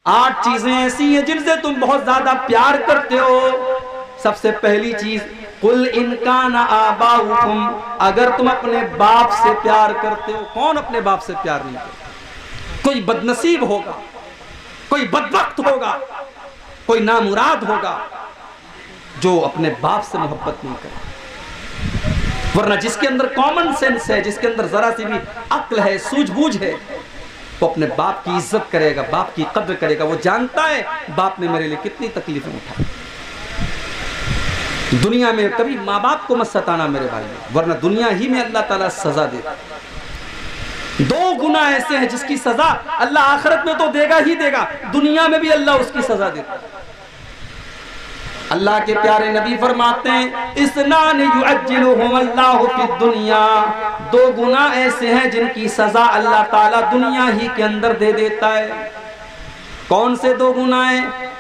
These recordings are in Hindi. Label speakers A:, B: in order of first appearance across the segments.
A: 8 चीजें ऐसी हैं जिनसे तुम बहुत ज्यादा प्यार करते हो। सबसे पहली चीज, कुल इनकान आबाउकुम, अगर तुम अपने बाप से प्यार करते हो। कौन अपने बाप से प्यार नहीं करता? कोई बदनसीब होगा, कोई बदबख्त होगा, कोई नामुराद होगा जो अपने बाप से मोहब्बत नहीं करे। वरना जिसके अंदर कॉमन सेंस है, जिसके अंदर जरा सी भी अक्ल है, सूझबूझ है, वो अपने बाप की इज्जत करेगा, बाप की कद्र करेगा। वो जानता है बाप ने मेरे लिए कितनी तकलीफें उठाई। दुनिया में कभी माँ बाप को मत सताना मेरे भाई, वरना दुनिया ही में अल्लाह ताला सजा देगा। 2 गुना ऐसे हैं जिसकी सजा अल्लाह आखिरत में तो देगा ही देगा, दुनिया में भी अल्लाह उसकी सजा देता। अल्लाह के प्यारे नबी फरमाते हैं, इसनान युअज्जिलुहुम अल्लाहु फिद दुनिया, 2 गुना ऐसे हैं जिनकी सजा अल्लाह ताला दुनिया ही के अंदर दे देता है। कौन से 2 गुनाह?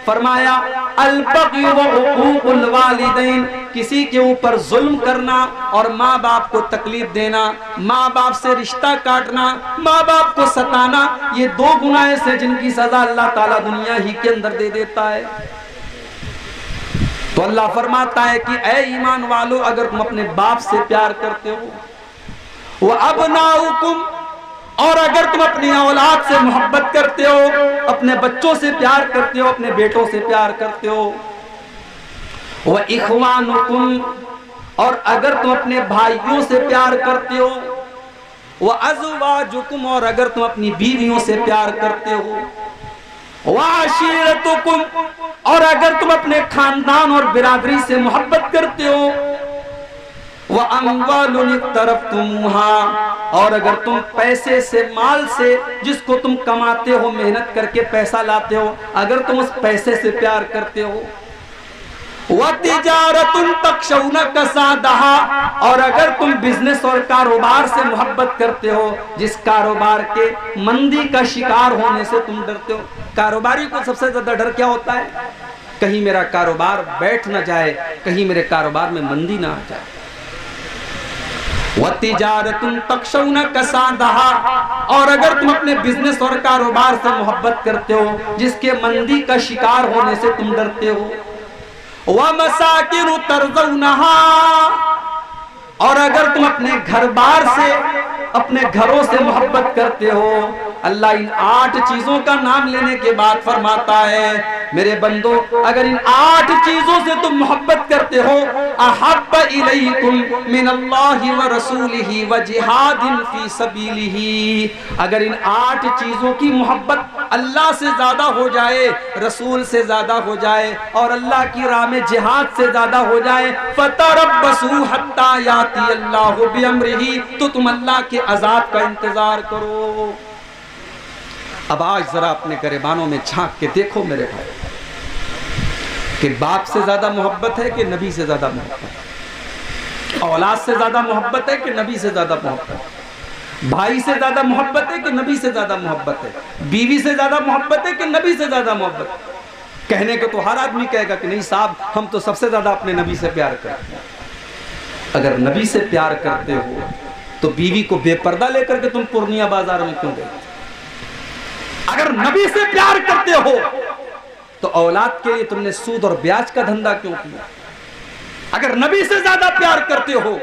A: फरमाया अल बग़ी व उक़ूक़ुल वालिदैन, किसी के ऊपर जुल्म करना और माँ बाप को तकलीफ देना, माँ बाप से रिश्ता काटना, माँ बाप को सताना, ये 2 गुनाह ऐसे जिनकी सजा अल्लाह ताला दुनिया ही के अंदर दे देता है। तो अल्लाह फरमाता है कि ऐ ईमान वालों, अगर तुम अपने बाप से प्यार करते हो, वह अबनाउकुम, और अगर तुम अपनी औलाद से मोहब्बत करते हो, अपने बच्चों से प्यार करते हो, अपने बेटों से प्यार करते हो, वह इख्वानुकुम, और अगर तुम अपने भाइयों से प्यार करते हो, वह अज़वाजुकुम, और अगर तुम अपनी बीवियों से प्यार करते हो, वाशिरतुकुम, और अगर तुम अपने खानदान और बिरादरी से मोहब्बत करते हो, वह अम्वालुन इक़्तरफ़्तुमूहा, और अगर तुम पैसे से, माल से, जिसको तुम कमाते हो, मेहनत करके पैसा लाते हो, अगर तुम उस पैसे से प्यार करते हो, वह तिजारतुन तख़शौना कसादहा, और अगर तुम बिजनेस और कारोबार से मोहब्बत करते हो, जिस कारोबार के मंदी का शिकार होने से तुम डरते हो। कारोबारी को सबसे ज्यादा डर क्या होता है? कहीं मेरा कारोबार बैठ ना जाए, कहीं मेरे कारोबार में मंदी ना आ जाए। वह तिजारतुन तख़शौना कसादहा, और अगर तुम अपने बिजनेस और कारोबार से मोहब्बत करते हो, जिसके मंदी का शिकार होने से तुम डरते हो, वह मसाकिन तरज़ौनहा, और अगर तुम अपने घर बार से, अपने घरों से मोहब्बत करते हो। अल्लाह इन 8 चीजों का नाम लेने के बाद फरमाता है, मेरे बंदो, अगर इन 8 चीजों से तुम मोहब्बत करते हो, अहब्ब इलैकुम मिनल्लाहि व रसूलिही व जिहादिन फी सबीलिही, अगर इन 8 चीजों की मोहब्बत अल्लाह से ज्यादा हो जाए, रसूल से ज्यादा हो जाए, और अल्लाह की राह में जिहाद से ज्यादा हो जाए, फतरब्बसू हत्ता याती अल्लाहु बिअम्रिही, तो तुम अल्लाह के अज़ाब का इंतजार करो। अब आज जरा अपने गिरबानों में झांक के देखो मेरे भाई, कि बाप से ज्यादा मोहब्बत है कि नबी से ज्यादा मोहब्बत है? औलाद से ज्यादा मोहब्बत है कि नबी से ज्यादा मोहब्बत है? भाई से ज्यादा मोहब्बत है कि नबी से ज्यादा मोहब्बत है? बीवी से ज्यादा मोहब्बत है कि नबी से ज्यादा मोहब्बत है? कहने को तो हर आदमी कहेगा कि नहीं साहब, हम तो सबसे ज्यादा अपने नबी से प्यार करते हैं। अगर नबी से प्यार करते हो तो बीवी को बेपर्दा लेकर के तुम पूर्णिया बाजार में क्यों गए? अगर नबी से प्यार करते हो तो औलाद के लिए तुमने सूद और ब्याज का धंधा क्यों किया? अगर नबी से ज्यादा प्यार करते हो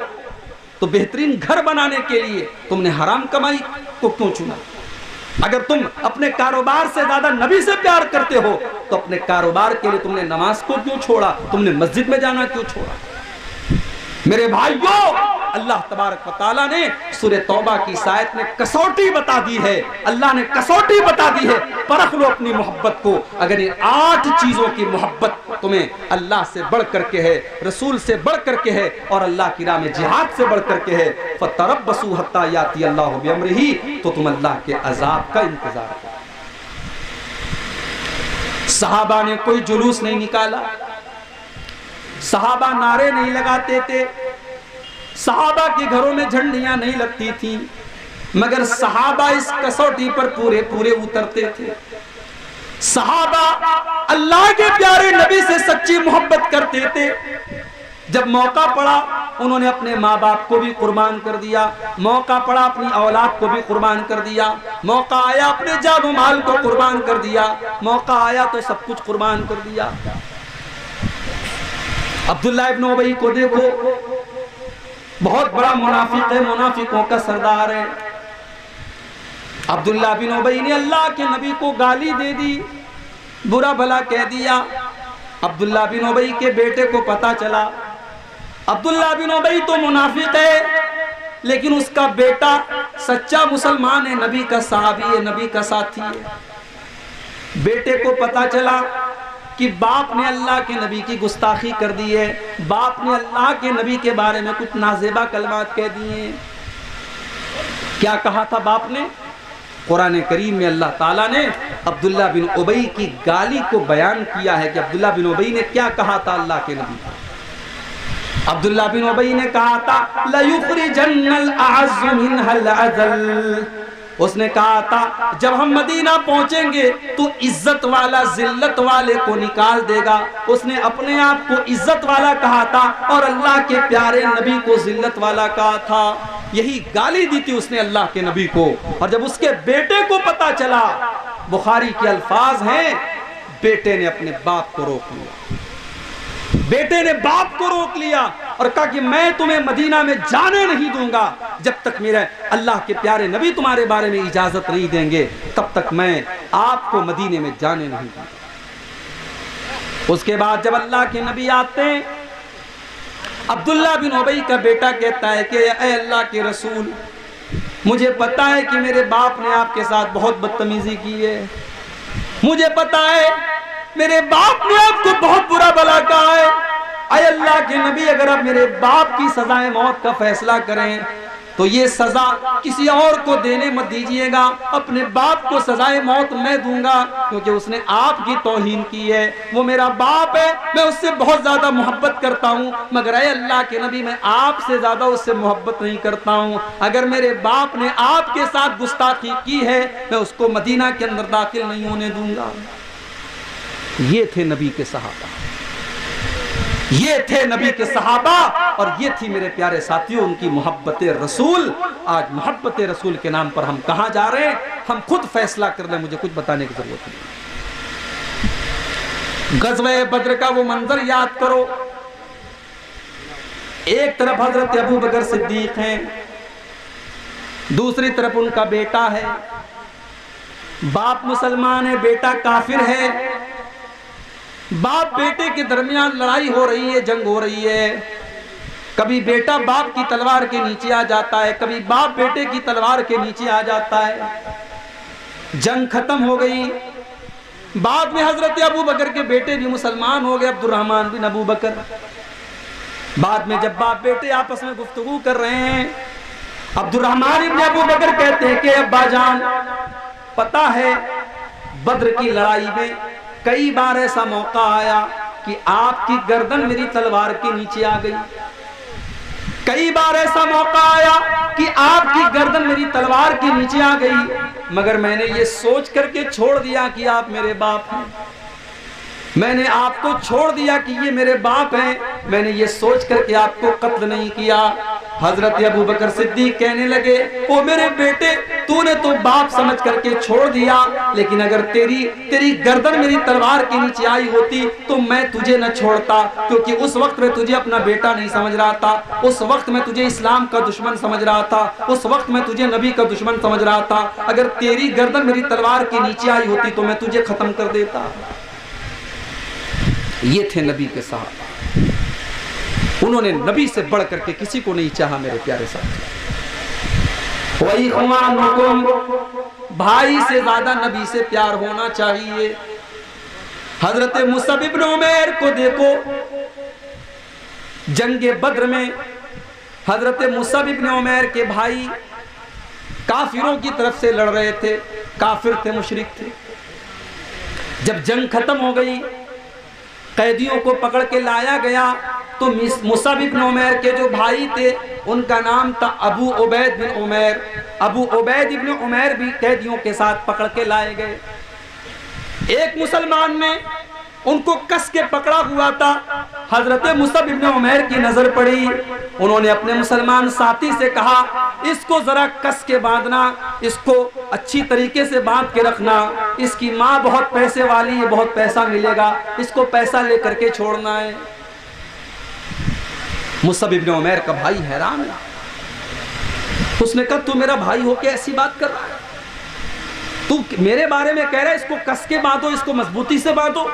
A: तो बेहतरीन घर बनाने के लिए तुमने हराम कमाई को क्यों चुना? अगर तुम अपने कारोबार से ज्यादा नबी से प्यार करते हो तो अपने कारोबार के लिए तुमने नमाज को क्यों छोड़ा? तुमने मस्जिद में जाना क्यों छोड़ा? मेरे भाइयों, अल्लाह तबारक व तआला ने सूरह तौबा की आयत में कसौटी बता दी है। अल्लाह ने कसौटी बता दी है, परख लो अपनी मोहब्बत को। अगर ये 8 चीजों की मोहब्बत तुम्हें अल्लाह से बढ़ करके है, रसूल से बढ़ करके है, और अल्लाह की राह में जिहाद से बढ़ करके है, फतरब्बसू हत्ता याती अल्लाहु बिअम्रिही, तो तुम अल्लाह के अजाब का इंतजार करो। सहाबा ने कोई जुलूस नहीं निकाला, सहाबा नारे नहीं लगाते थे, सहाबा के घरों में झंडियां नहीं लगती थी, मगर सहाबा इस कसौटी पर पूरे पूरे उतरते थे। सहाबा अल्लाह के प्यारे नबी से सच्ची मोहब्बत करते थे। जब मौका पड़ा उन्होंने अपने माँ बाप को भी कुर्बान कर दिया, मौका पड़ा अपनी औलाद को भी कुर्बान कर दिया, मौका आया अपने जानो माल को कुर्बान कर दिया, मौका आया तो सब कुछ कुर्बान कर दिया। अब्दुल्ला इब्न उबई को देखो, बहुत बड़ा मुनाफिक है, मुनाफिकों का सरदार है। अब्दुल्ला बिन उबई ने अल्लाह के नबी को गाली दे दी, बुरा भला कह दिया। अब्दुल्ला बिन उबई के बेटे को पता चला। अब्दुल्ला बिन उबई तो मुनाफिक है, लेकिन उसका बेटा सच्चा मुसलमान है, नबी का सहाबी है, नबी का साथी है। बेटे को पता चला कि बाप ने अल्लाह के नबी की गुस्ताखी कर दी है, बाप ने अल्लाह के नबी के बारे में कुछ नाजेबा कलमात कह दिए। क्या कहा था बाप ने? कुरान करीम में अल्लाह ताला ने अब्दुल्ला बिन उबई की गाली को बयान किया है कि अब्दुल्ला बिन उबई ने क्या कहा था अल्लाह के नबी को। अब्दुल्ला बिन उबई ने कहा था लयुखरिजन्नल अअज़्ज़ु मिनहल अज़ल। उसने कहा था जब हम मदीना पहुंचेंगे तो इज्जत वाला जिल्लत वाले को निकाल देगा। उसने अपने आप को इज्जत वाला कहा था और अल्लाह के प्यारे नबी को जिल्लत वाला कहा था। यही गाली दी थी उसने अल्लाह के नबी को। और जब उसके बेटे को पता चला, बुखारी के अल्फाज हैं, बेटे ने अपने बाप को रोक लिया, बेटे ने बाप को रोक लिया और कहा कि मैं तुम्हें मदीना में जाने नहीं दूंगा जब तक मेरे अल्लाह के प्यारे नबी तुम्हारे बारे में इजाजत नहीं देंगे, तब तक मैं आपको मदीने में जाने नहीं दूंगा। उसके बाद जब अल्लाह के नबी आते हैं, अब्दुल्ला बिन उबई का बेटा कहता है कि ऐ अल्लाह के रसूल, मुझे पता है कि मेरे बाप ने आपके साथ बहुत बदतमीजी की है, मुझे पता है मेरे बाप ने आपको बहुत बुरा भला कहा है। ऐ अल्लाह के नबी, अगर आप मेरे बाप की सजाए मौत का फैसला करें तो ये सजा किसी और को देने मत दीजिएगा, अपने बाप को सजाए मौत मैं दूंगा, क्योंकि उसने आपकी तौहीन की है। वो मेरा बाप है, मैं उससे बहुत ज्यादा मोहब्बत करता हूँ, मगर ऐ अल्लाह के नबी मैं आपसे ज्यादा उससे मोहब्बत नहीं करता हूँ। अगर मेरे बाप ने आपके साथ गुस्ताखी की है, मैं उसको मदीना के अंदर दाखिल नहीं होने दूंगा। ये थे नबी के सहाबा, ये थे नबी के सहाबा, और ये थी मेरे प्यारे साथियों उनकी मोहब्बत रसूल। आज मोहब्बत रसूल के नाम पर हम कहां जा रहे हैं, हम खुद फैसला कर लें, मुझे कुछ बताने की जरूरत नहीं। गज़वे बद्र का वो मंजर याद करो, एक तरफ हजरत अबू बकर सिद्दीक हैं, दूसरी तरफ उनका बेटा है। बाप मुसलमान है, बेटा काफिर है। बाप बेटे के दरमियान लड़ाई हो रही है, जंग हो रही है। कभी बेटा बाप की तलवार के नीचे आ जाता है, कभी बाप बेटे की तलवार के नीचे आ जाता है। जंग खत्म हो गई। बाद में हजरत अबू बकर के बेटे भी मुसलमान हो गए, अब्दुर्रहमान बिन अबू बकर। बाद में जब बाप बेटे आपस में गुफ्तगू कर रहे हैं, अब्दुर्रहमान बिन अबू बकर कहते हैं कि अब्बा जान, पता है बद्र की लड़ाई में कई बार ऐसा मौका आया कि आपकी गर्दन मेरी तलवार के नीचे आ गई, कई बार ऐसा मौका आया कि आपकी गर्दन मेरी तलवार के नीचे आ गई, मगर मैंने ये सोच करके छोड़ दिया कि आप मेरे बाप हैं, मैंने आपको छोड़ दिया कि ये मेरे बाप हैं, मैंने ये सोच करके आपको कत्ल नहीं किया। हजरत अबू बकर सिद्दीक कहने लगे, ओ मेरे बेटे, तूने तो बाप समझ करके छोड़ दिया, लेकिन अगर तेरी गर्दन मेरी तलवार के नीचे आई होती तो मैं तुझे न छोड़ता, क्योंकि उस वक्त मैं तुझे अपना बेटा नहीं समझ रहा था, उस वक्त मैं तुझे इस्लाम का दुश्मन समझ रहा था, उस वक्त मैं तुझे नबी का दुश्मन समझ रहा था। अगर तेरी गर्दन मेरी तलवार के नीचे आई होती तो मैं तुझे खत्म कर देता। ये थे नबी के साहबा, उन्होंने नबी से बढ़ करके किसी को नहीं चाहा। मेरे प्यारे साथी, वही भाई से ज्यादा नबी से प्यार होना चाहिए। हजरत मुसअब इब्न उमैर को देखो, जंगे बद्र में हजरत मुसअब इब्न उमैर के भाई काफिरों की तरफ से लड़ रहे थे, काफिर थे, मुशरिक थे। जब जंग खत्म हो गई, कैदियों को पकड़ के लाया गया, तो मुसअब इब्न उमैर के जो भाई थे उनका नाम था अबू उबैद बिन उमैर। अबू उबैद इब्न उमैर भी कैदियों के साथ पकड़ के लाए गए। एक मुसलमान ने उनको कस के पकड़ा हुआ था। हजरत मुसअब इब्न उमैर की नजर पड़ी, उन्होंने अपने मुसलमान साथी से कहा, इसको जरा कस के बांधना, इसको अच्छी तरीके से बांध के रखना, इसकी माँ बहुत पैसे वाली है, बहुत पैसा मिलेगा, इसको पैसा लेकर के छोड़ना है। मुसअब इब्न उमैर का भाई हैरान है, उसने कहा तू मेरा भाई होके ऐसी बात कर रहा है, तू मेरे बारे में कह रहा है इसको कस के बांधो, इसको मजबूती से बांधो,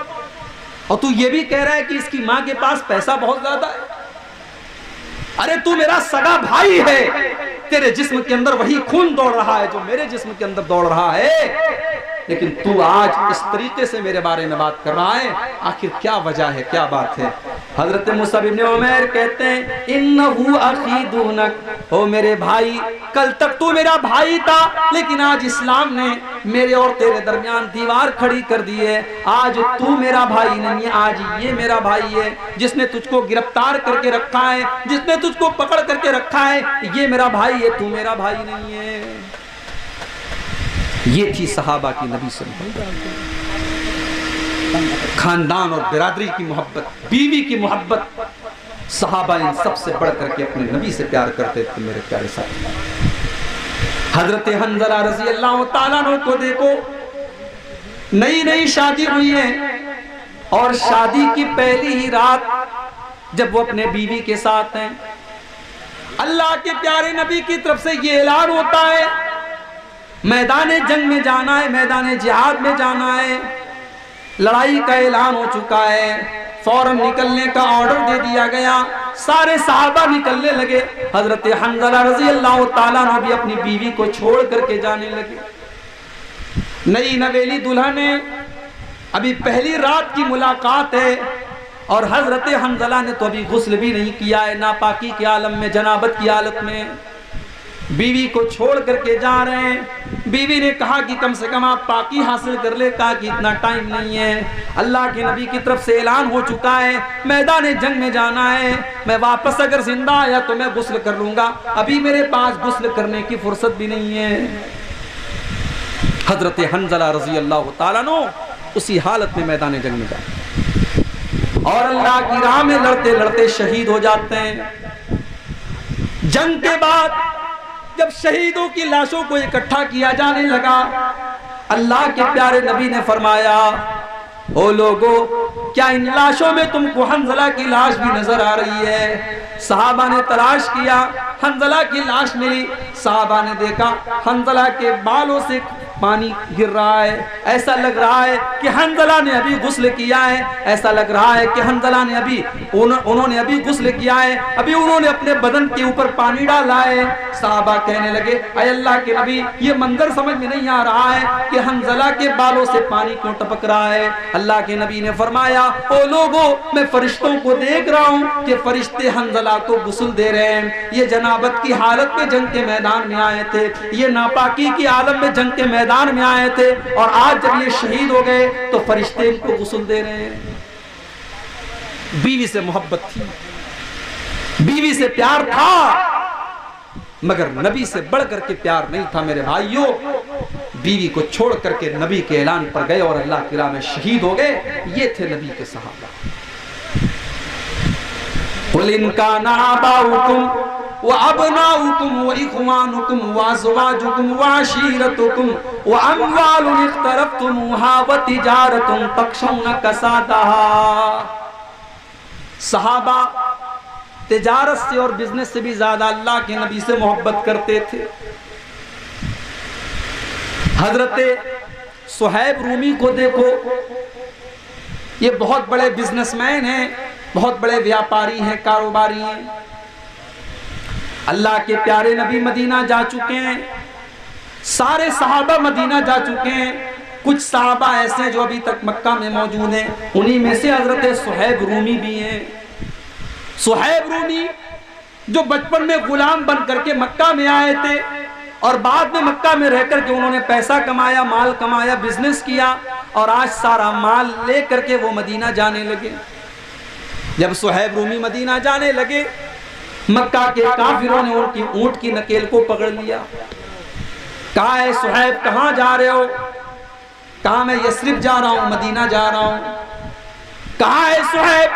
A: और तू ये भी कह रहा है कि इसकी मां के पास पैसा बहुत ज्यादा है। अरे तू मेरा सगा भाई है, तेरे जिस्म के अंदर वही खून दौड़ रहा है जो मेरे जिस्म के अंदर दौड़ रहा है, लेकिन तू आज इस तरीके से मेरे बारे में बात कर रहा है, आखिर क्या वजह है, क्या बात है। हजरत मुसअब इब्न उमैर कहते हैं, इन्नहु अखी दूनक, ओ मेरे भाई, कल तक तू मेरा भाई था, लेकिन आज इस्लाम ने मेरे और तेरे दरमियान दीवार खड़ी कर दी है। आज तू मेरा भाई नहीं है, आज ये मेरा भाई है, जिसने तुझको गिरफ्तार करके रखा है, जिसने तुझको पकड़ करके रखा है, ये मेरा भाई है, तू मेरा भाई नहीं है। ये थी सहाबा की नबी से खानदान और बिरादरी की मोहब्बत, बीवी की मोहब्बत। सहाबा इन सबसे बढ़ करके अपने नबी से प्यार करते थे। मेरे प्यारे साथी, हजरत हंज़ला रज़ी अल्लाह ताला अन्हु को देखो, नई नई शादी हुई है और शादी की पहली ही रात जब वो अपने बीवी के साथ हैं, अल्लाह के प्यारे नबी की तरफ से ये ऐलान होता है, मैदान जंग में जाना है, मैदान जिहाद में जाना है, लड़ाई का ऐलान हो चुका है, फौरन निकलने का ऑर्डर दे दिया गया। सारे सहाबा निकलने लगे। हजरत हंज़ला रज़ी अल्लाह ताला अन्हु भी अपनी बीवी को छोड़ करके जाने लगे। नई नवेली दुल्हन है, अभी पहली रात की मुलाकात है, और हजरत हंज़ला ने तो अभी गुस्ल भी नहीं किया है, नापाकी के आलम में, जनाबत की हालत में बीवी को छोड़ करके जा रहे हैं। बीवी ने कहा कि कम से कम आप पाकी हासिल कर ले, कहा कि इतना टाइम नहीं है, अल्लाह के नबी की तरफ से ऐलान हो चुका है, मैदान जंग में जाना है, मैं वापस अगर जिंदा आया तो मैं गुस्ल कर लूंगा, अभी मेरे पास गुस्ल करने की फुर्सत भी नहीं है। हजरत हंज़ला रज़ी अल्लाह ताला अन्हु उसी हालत में मैदान जंग में जाते और अल्लाह की राह में लड़ते लड़ते शहीद हो जाते हैं। जंग के बाद जब शहीदों की लाशों को इकट्ठा किया जाने लगा, अल्लाह के प्यारे नबी ने फरमाया, ओ लोगो, क्या इन लाशों में तुमको हंज़ला की लाश भी नजर आ रही है? सहाबा ने तलाश किया, हंज़ला की लाश मिली। सहाबा ने देखा हंज़ला के बालों से पानी गिर रहा है, ऐसा लग रहा है कि हंज़ला ने अभी गुस्ल किया है, ऐसा लग रहा है कि हंज़ला ने उन्होंने अभी गुस्ल किया है, अभी उन्होंने अपने बदन के ऊपर पानी डाला है। सहाबा कहने लगे, ऐ अल्लाह के नबी, ये मंजर समझ में नहीं आ रहा है कि हंज़ला के बालों से पानी क्यों टपक रहा है। अल्लाह के नबी ने फरमाया, ओ लोगो, मैं फरिश्तों को देख रहा हूँ कि फरिश्ते हंज़ला को गुस्ल दे रहे हैं। ये जनाबत की हालत में जंग के मैदान में आए थे, ये नापाकी की आलम में जंग के मैदान में आए थे, और आज जब ये शहीद हो गए तो फरिश्ते इनको गुस्ल दे रहे हैं। बीवी से मोहब्बत थी, बीवी से प्यार था, मगर नबी से बढ़कर के प्यार नहीं था। मेरे भाइयों, बीवी को छोड़ करके नबी के ऐलान पर गए और अल्लाह की राह में शहीद हो गए। ये थे नबी के सहाबा। कुल इनका नाबाउकुम व अबनाउकुम व इख्वानुकुम व अज़वाजुकुम व अशीरतुकुम व अम्वालुन इख्तरफ्तुमुहा व तिजारतुन तख्शौना कसादहा। सहाबा तिजारत से और बिजनेस से भी ज्यादा अल्लाह के नबी से मोहब्बत करते थे। हजरत सुहैब रूमी को देखो, ये बहुत बड़े बिजनेसमैन हैं, बहुत बड़े व्यापारी हैं, कारोबारी हैं। अल्लाह के प्यारे नबी मदीना जा चुके हैं, सारे सहाबा मदीना जा चुके हैं, कुछ सहाबा ऐसे हैं जो अभी तक मक्का में मौजूद हैं, उन्हीं में से हजरत सुहैब रूमी भी हैं। सुहैब रूमी जो बचपन में गुलाम बन करके मक्का में आए थे और बाद में मक्का में रह करके उन्होंने पैसा कमाया, माल कमाया, बिजनेस किया, और आज सारा माल ले करके वो मदीना जाने लगे। जब सुहैब रूमी मदीना जाने लगे, मक्का के काफिरों ने उनकी ऊंट की नकेल को पकड़ लिया। कहा, है सुहैब कहाँ जा रहे हो? कहा, मैं यस्रिब जा रहा हूँ, मदीना जा रहा हूँ। कहा है सुहैब,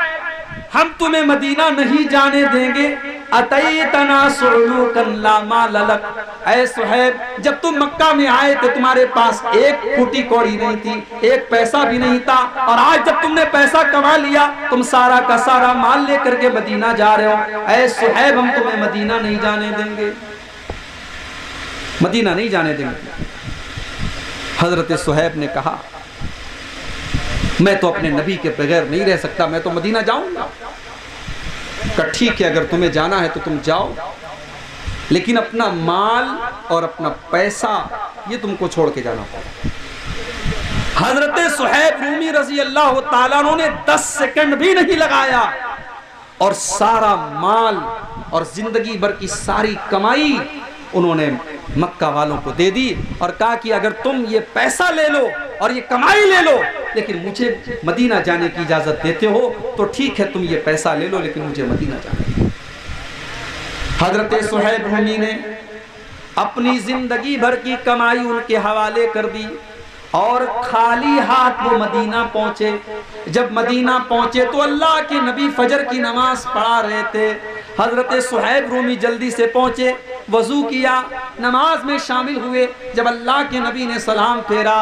A: हम तुम्हें मदीना नहीं जाने देंगे। अतैतना सुलूकन ला माल लक, ऐ सुहैब जब तुम मक्का में आए थे तुम्हारे पास एक फूटी कौड़ी नहीं थी, एक पैसा भी नहीं था, और आज जब तुमने पैसा कमा लिया तुम सारा का सारा माल लेकर के मदीना जा रहे हो। ऐ सुहैब हम तुम्हें मदीना नहीं जाने देंगे, मदीना नहीं जाने देंगे। हजरत सुहैब ने कहा मैं तो अपने नबी के बगैर नहीं रह सकता, मैं तो मदीना जाऊंगा। कहा ठीक है, अगर तुम्हें जाना है तो तुम जाओ, लेकिन अपना माल और अपना पैसा ये तुमको छोड़ के जाना पड़ेगा। हजरत सुहैब रूमी रजी अल्लाह ताला अन्हु ने 10 सेकंड भी नहीं लगाया और सारा माल और जिंदगी भर की सारी कमाई उन्होंने मक्का वालों को दे दी और कहा कि अगर तुम ये पैसा ले लो और ये कमाई ले लो, लेकिन मुझे मदीना जाने की इजाजत देते हो तो ठीक है, तुम ये पैसा ले लो, लेकिन मुझे मदीना जाने। हजरत सुहैब रूमी ने अपनी जिंदगी भर की कमाई उनके हवाले कर दी और खाली हाथ वो मदीना पहुंचे। जब मदीना पहुंचे तो अल्लाह के नबी फजर की नमाज पढ़ा रहे थे। हजरत सुहैब रूमी जल्दी से पहुंचे, वजू किया, नमाज में शामिल हुए। जब अल्लाह के नबी ने सलाम फेरा,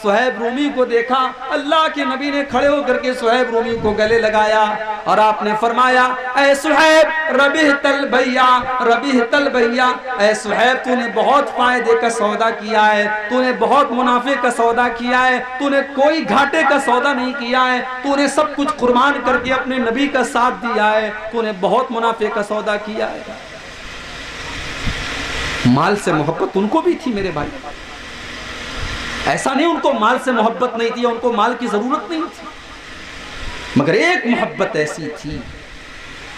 A: सुहैब रूमी को देखा, अल्लाह के नबी ने खड़े होकर के सुहैब रूमी को गले लगाया और आपने फरमाया, ऐ सुहैब रबिह तल भैया, रबिह तल भैया, ऐ सुहैब तूने बहुत फायदे का सौदा किया है, तूने बहुत मुनाफे का सौदा किया है, तूने कोई घाटे का सौदा नहीं किया है, तूने सब कुछ कुर्बान करके अपने नबी का साथ दिया है, तूने बहुत मुनाफे का सौदा किया है। माल से मोहब्बत उनको भी थी मेरे भाई, ऐसा नहीं उनको माल से मोहब्बत नहीं थी, उनको माल की जरूरत नहीं थी, मगर एक मोहब्बत ऐसी थी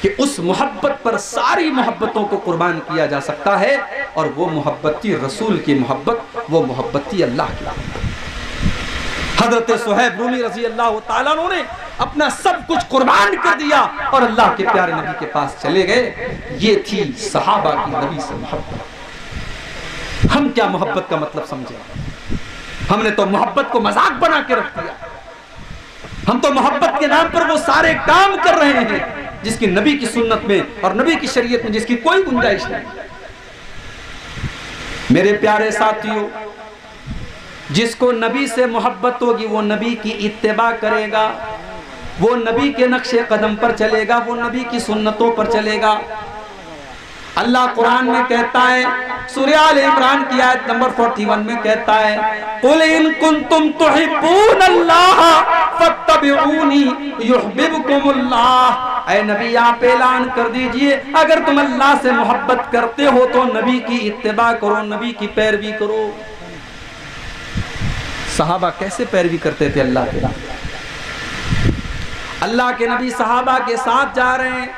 A: कि उस मोहब्बत पर सारी मोहब्बतों को कुर्बान किया जा सकता है, और वो मोहब्बत थी रसूल की मोहब्बत, वो मोहब्बत थी अल्लाह की। हजरत सुहैब रूमी रजी अल्लाह ताला अन्हु ने अपना सब कुछ कुर्बान कर दिया और अल्लाह के प्यारे नबी के पास चले गए। ये थी सहाबा की नबी से मोहब्बत। हम क्या मोहब्बत का मतलब समझे? हमने तो मोहब्बत को मजाक बना के रख दिया। हम तो मोहब्बत के नाम पर वो सारे काम कर रहे हैं जिसकी नबी की सुन्नत में और नबी की शरीयत में जिसकी कोई गुंजाइश नहीं। मेरे प्यारे साथियों, जिसको नबी से मोहब्बत होगी वो नबी की इत्तिबा करेगा, वो नबी के नक्शे कदम पर चलेगा, वो नबी की सुन्नतों पर चलेगा। अल्लाह कुरान में कहता है, सूरह आल इमरान की आयत नंबर 41 में कहता है, कुल इन कुंतुम तुहिब्बून अल्लाह फत्तबिऊनी युहब्बुकुमुल्लाह। ऐ नबी आप ऐलान कर दीजिए, अगर तुम अल्लाह से मोहब्बत करते हो तो नबी की इत्तिबा करो, नबी की पैरवी करो। सहाबा कैसे पैरवी करते थे अल्लाह के? अल्लाह के नबी सहाबा के साथ जा रहे हैं,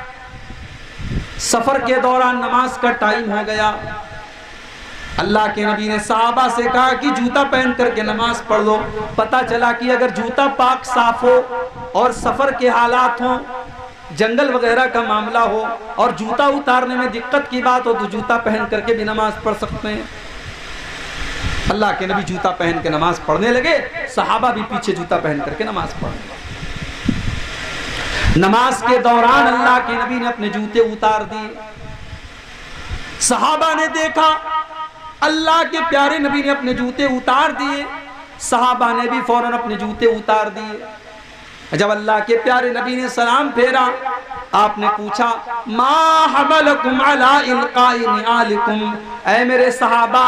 A: सफर के दौरान नमाज का टाइम हो गया। अल्लाह के नबी ने सहाबा से कहा कि जूता पहन करके नमाज पढ़ लो। पता चला कि अगर जूता पाक साफ हो और सफर के हालात हो, जंगल वगैरह का मामला हो और जूता उतारने में दिक्कत की बात हो तो जूता पहन करके भी नमाज पढ़ सकते हैं। अल्लाह के नबी जूता पहन के नमाज पढ़ने लगे, सहाबा भी पीछे जूता पहन करके नमाज पढ़ने। नमाज के दौरान अल्लाह के नबी ने अपने जूते उतार दिए। सहाबा ने देखा अल्लाह के प्यारे नबी ने अपने जूते उतार दिए, सहाबा ने भी फौरन अपने जूते उतार दिए। जब अल्लाह के प्यारे नबी ने सलाम फेरा, आपने पूछा, मा हमलकुम अला इल्काई निआलिकुम, ऐ मेरे सहाबा,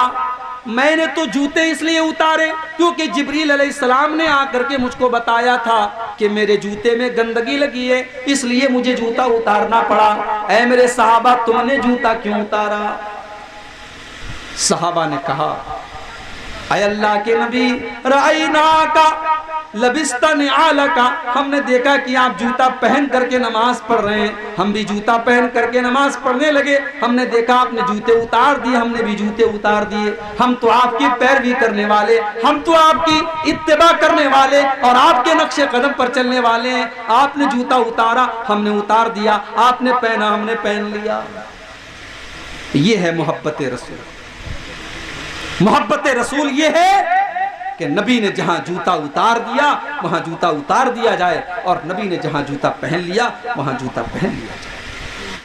A: मैंने तो जूते इसलिए उतारे क्योंकि जिब्रील अलैहिस्सलाम ने आकर के मुझको बताया था कि मेरे जूते में गंदगी लगी है, इसलिए मुझे जूता उतारना पड़ा। ऐ मेरे सहाबा, तुमने जूता क्यों उतारा? सहाबा ने कहा, ऐ अल्लाह के नबी, राइना का लबिस्ता निआलका, हमने देखा कि आप जूता पहन करके नमाज पढ़ रहे हैं, हम भी जूता पहन करके नमाज पढ़ने लगे। हमने देखा आपने जूते उतार दिए, हमने भी जूते उतार दिए। हम तो आपकी पैरवी करने वाले, हम तो आपकी इत्तिबा करने वाले और आपके नक्शे कदम पर चलने वाले हैं। आपने जूता उतारा, हमने उतार दिया, आपने पहना, हमने पहन लिया। ये है मोहब्बत रसूल। मोहब्बत रसूल ये है कि नबी ने जहां जूता उतार दिया वहां जूता उतार दिया जाए और नबी ने जहां जूता पहन लिया वहां जूता पहन लिया जाए।